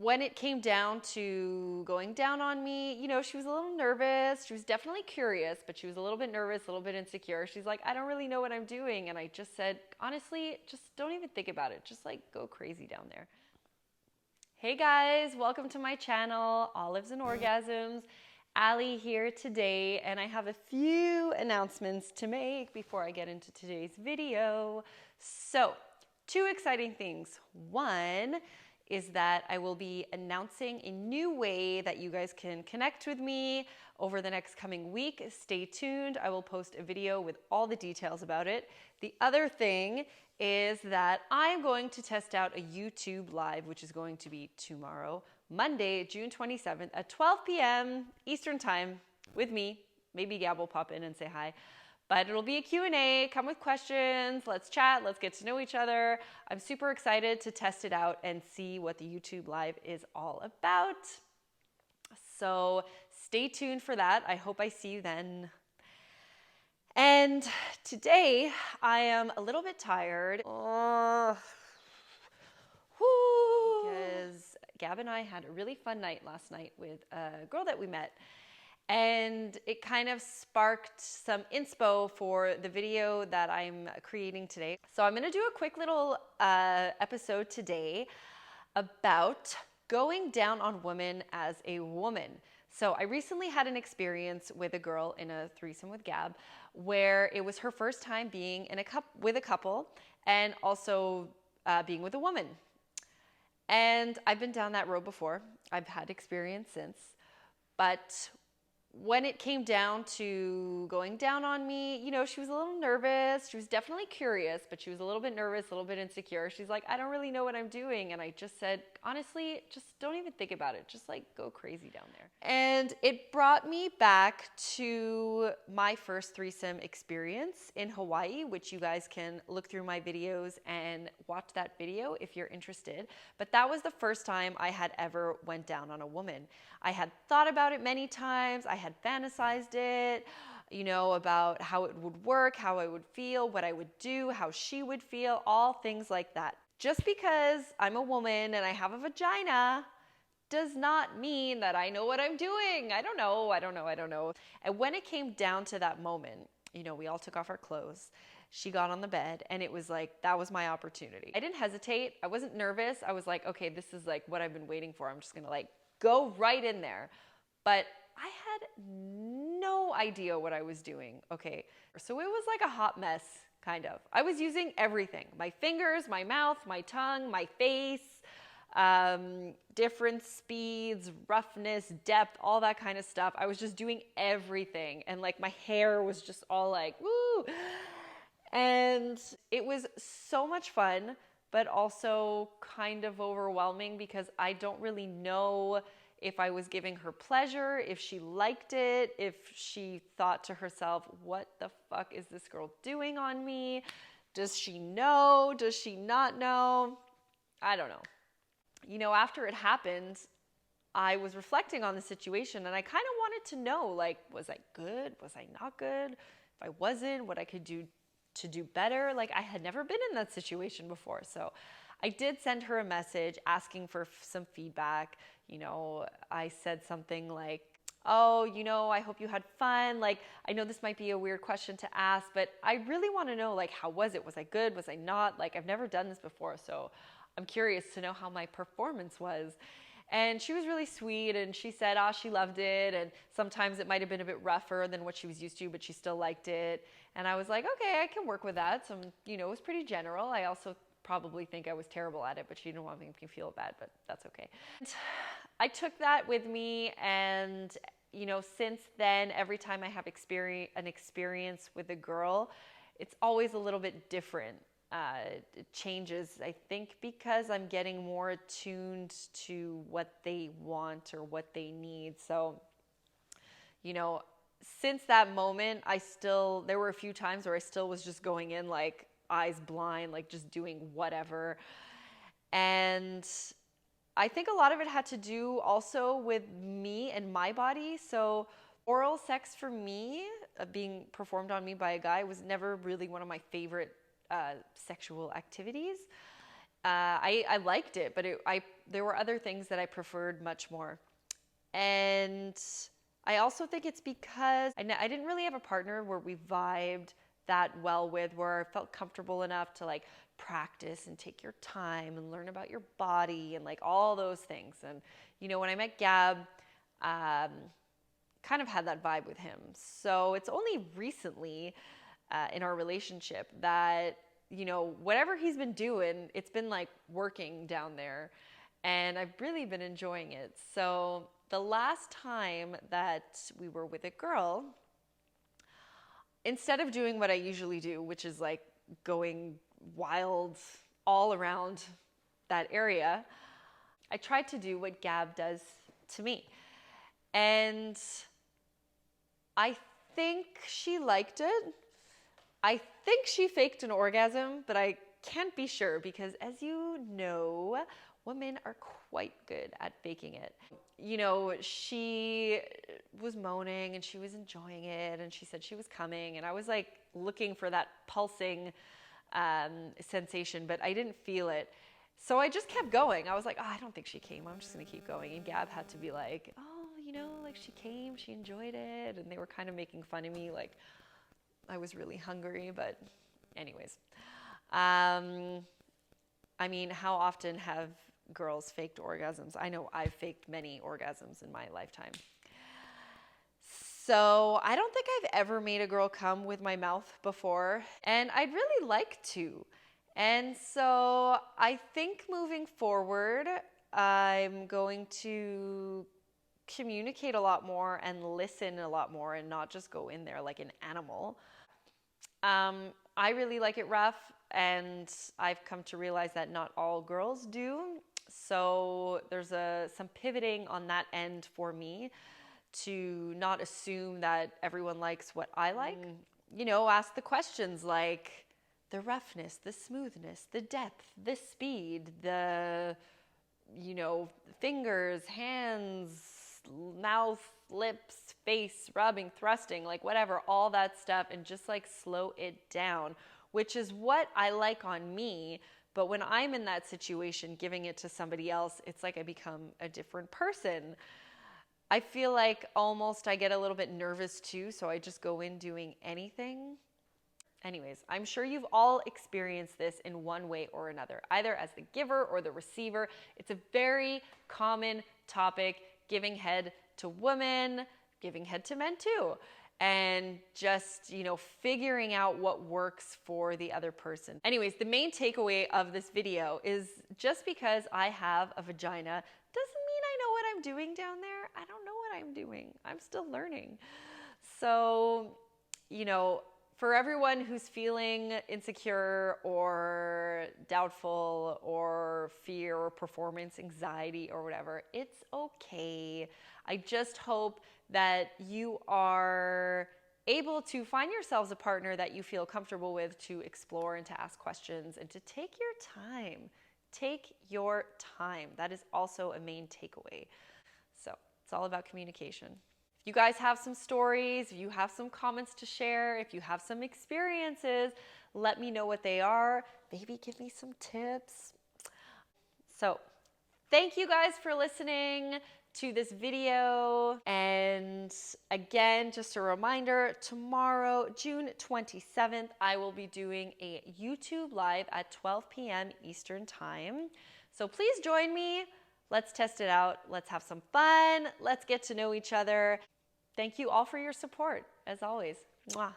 when it came down to going down on me, you know, she was a little nervous. She was definitely curious, but she was a little bit nervous, a little bit insecure. She's like, I don't really know what I'm doing. And I just said, honestly, just don't even think about it. Just like go crazy down there. Hey guys, welcome to my channel, Olives and Orgasms. Allie here today, and I have a few announcements to make before I get into today's video. So, two exciting things. One is that I will be announcing a new way that you guys can connect with me over the next coming week. Stay tuned. I will post a video with all the details about it. The other thing is that I'm going to test out a YouTube live, which is going to be tomorrow, Monday, June 27th at 12 p.m. Eastern time with me. Maybe Gab will pop in and say hi. But it'll be a Q&A, come with questions, let's chat, let's get to know each other. I'm super excited to test it out and see what the YouTube live is all about. So stay tuned for that. I hope I see you then. And today I am a little bit tired because Gab and I had a really fun night last night with a girl that we met. And it kind of sparked some inspo for the video that I'm creating today. So I'm gonna do a quick little episode today about going down on women as a woman. So I recently had an experience with a girl in a threesome with Gab where it was her first time being in with a couple and also being with a woman. And I've been down that road before. I've had experience since. But when it came down to going down on me, you know, she was a little nervous. She was definitely curious, but she was a little bit nervous, a little bit insecure. She's like, I don't really know what I'm doing. And I just said, honestly, just don't even think about it. Just like go crazy down there. And it brought me back to my first threesome experience in Hawaii, which you guys can look through my videos and watch that video if you're interested. But that was the first time I had ever went down on a woman. I had thought about it many times. I had fantasized it, you know, about how it would work, how I would feel, what I would do, how she would feel, all things like that. Just because I'm a woman and I have a vagina does not mean that I know what I'm doing. I don't know. And when it came down to that moment, you know, we all took off our clothes. She got on the bed and it was like, that was my opportunity. I didn't hesitate. I wasn't nervous. I was like, okay, this is like what I've been waiting for. I'm just gonna like go right in there. But I had no idea what I was doing, okay? So it was like a hot mess, kind of. I was using everything. My fingers, my mouth, my tongue, my face, different speeds, roughness, depth, all that kind of stuff. I was just doing everything. And like my hair was just all like, woo! And it was so much fun, but also kind of overwhelming because I don't really know if I was giving her pleasure, if she liked it, if she thought to herself, what the fuck is this girl doing on me? Does she know? Does she not know? I don't know. You know, after it happened, I was reflecting on the situation and I kind of wanted to know, like, was I good? Was I not good? If I wasn't, what I could do to do better? Like, I had never been in that situation before. So I did send her a message asking for some feedback. You know, I said something like, oh, you know, I hope you had fun. Like, I know this might be a weird question to ask, but I really want to know, like, how was it? Was I good? Was I not? Like, I've never done this before, so I'm curious to know how my performance was. And she was really sweet, and she said, she loved it, and sometimes it might have been a bit rougher than what she was used to, but she still liked it. And I was like, okay, I can work with that. So, you know, it was pretty general. I also probably think I was terrible at it, but she didn't want me to feel bad, but that's okay. I took that with me, and you know, since then, every time I have an experience with a girl, it's always a little bit different. It changes, I think, because I'm getting more attuned to what they want or what they need. So, you know, since that moment, there were a few times where I still was just going in like eyes blind, like just doing whatever. And I think a lot of it had to do also with me and my body. So oral sex for me, being performed on me by a guy, was never really one of my favorite sexual activities. I liked it, but there were other things that I preferred much more. And I also think it's because I didn't really have a partner where we vibed that well with, where I felt comfortable enough to like practice and take your time and learn about your body and like all those things. And, you know, when I met Gab, kind of had that vibe with him. So it's only recently in our relationship that, you know, whatever he's been doing, it's been like working down there. And I've really been enjoying it. So the last time that we were with a girl, instead of doing what I usually do, which is like going wild all around that area, I tried to do what Gab does to me. And I think she liked it. I think she faked an orgasm, but I can't be sure because, as you know, women are quite good at faking it. You know, she was moaning and she was enjoying it and she said she was coming, and I was like looking for that pulsing sensation, but I didn't feel it. So I just kept going. I was like, oh, I don't think she came. I'm just going to keep going. And Gab had to be like, oh, you know, like she came, she enjoyed it. And they were kind of making fun of me like I was really hungry. But anyways, I mean, how often have girls faked orgasms? I know I've faked many orgasms in my lifetime. So I don't think I've ever made a girl come with my mouth before, and I'd really like to. And so I think moving forward, I'm going to communicate a lot more and listen a lot more and not just go in there like an animal. I really like it rough, and I've come to realize that not all girls do. So there's some pivoting on that end for me to not assume that everyone likes what I like. You know, ask the questions like the roughness, the smoothness, the depth, the speed, the, you know, fingers, hands, mouth, lips, face, rubbing, thrusting, like whatever, all that stuff, and just like slow it down, which is what I like on me. But when I'm in that situation, giving it to somebody else, it's like I become a different person. I feel like almost I get a little bit nervous too, so I just go in doing anything. Anyways, I'm sure you've all experienced this in one way or another, either as the giver or the receiver. It's a very common topic, giving head to women, giving head to men too. And just, you know, figuring out what works for the other person. Anyways, the main takeaway of this video is just because I have a vagina doesn't mean I know what I'm doing down there. I don't know what I'm doing. I'm still learning. So, you know, for everyone who's feeling insecure or doubtful or fear or performance anxiety or whatever, it's okay. I just hope that you are able to find yourselves a partner that you feel comfortable with to explore and to ask questions and to take your time. Take your time. That is also a main takeaway. So it's all about communication. If you guys have some stories, if you have some comments to share, if you have some experiences, let me know what they are. Maybe give me some tips. So thank you guys for listening to this video. And again, just a reminder, tomorrow, June 27th, I will be doing a YouTube live at 12 p.m. Eastern time. So please join me. Let's test it out. Let's have some fun. Let's get to know each other. Thank you all for your support, as always. Mwah.